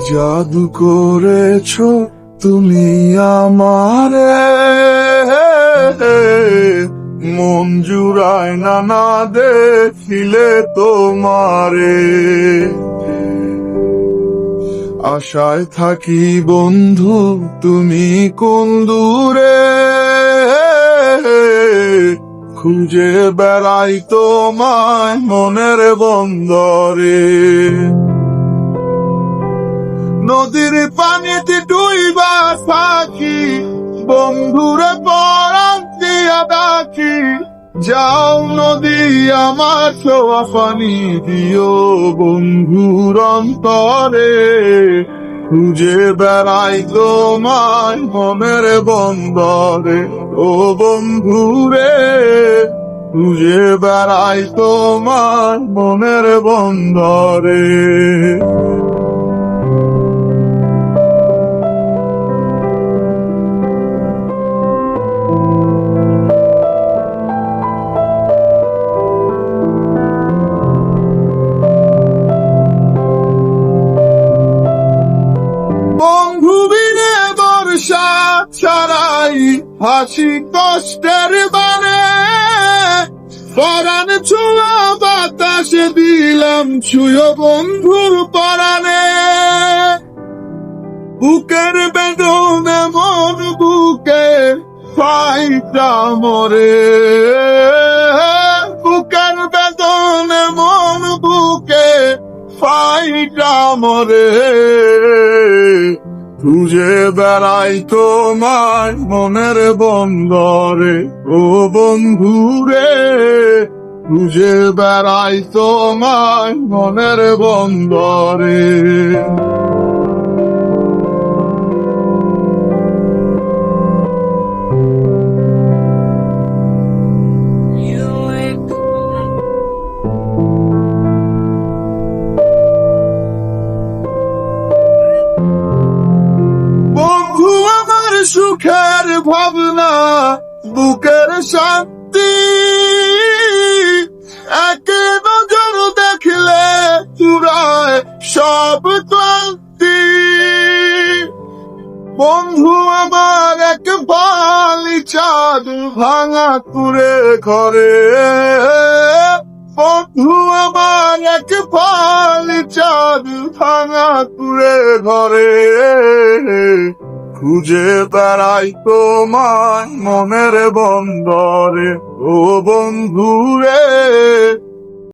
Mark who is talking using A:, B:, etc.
A: জাদু করেছো তুমি আমারে, মন জুড়ায় না দেখিলে তোমারে। আশায় থাকি বন্ধু তুমি কোন দূরে, খুঁজে বেড়াই তোমায় মনের বন্দরে। নদীর পানিতে ডুইবা থাকি, বন্ধুরে পরাণ দিয়া ডাকি, যাও নদী আমার ছোঁয়া পানি দিও বন্ধুর অন্তরে। খুঁজে বেড়াই তোমায় মনের বন্দরে, ও বন্ধুরে খুঁজে বেড়াই তোমায় মনের বন্দরে। বন্ধু বিনে বর্ষা ছাড়াই হাসি কষ্টের বানে, পরাণ ছোঁয়া বাতাসে দিলাম ছুঁয়ো বন্ধুর পরাণে। বুকের বেদনে মন বুকে ফাইটা মরে, বুকের বেদনে মন বুকে ফাইটা মরে। খুঁজে বেড়াই তোমায় মনের বন্দরে, ও বন্ধুরে খুঁজে বেড়াই তোমায় মনের বন্দরে। বন্ধু আমার সুখের ভাবনা, বুকের শান্তি, এক নজর দেখলে চুরায় সব ক্লান্তি। বন্ধু আমার এক বালি চাঁদ ভাঙা কুড়ে ঘরে, বন্ধু আমার এক বালি চাঁদ ভাঙা কুড়ে ঘরে। খুঁজে বেড়াই তোমায় মনের বন্দরে, ও বন্ধুরে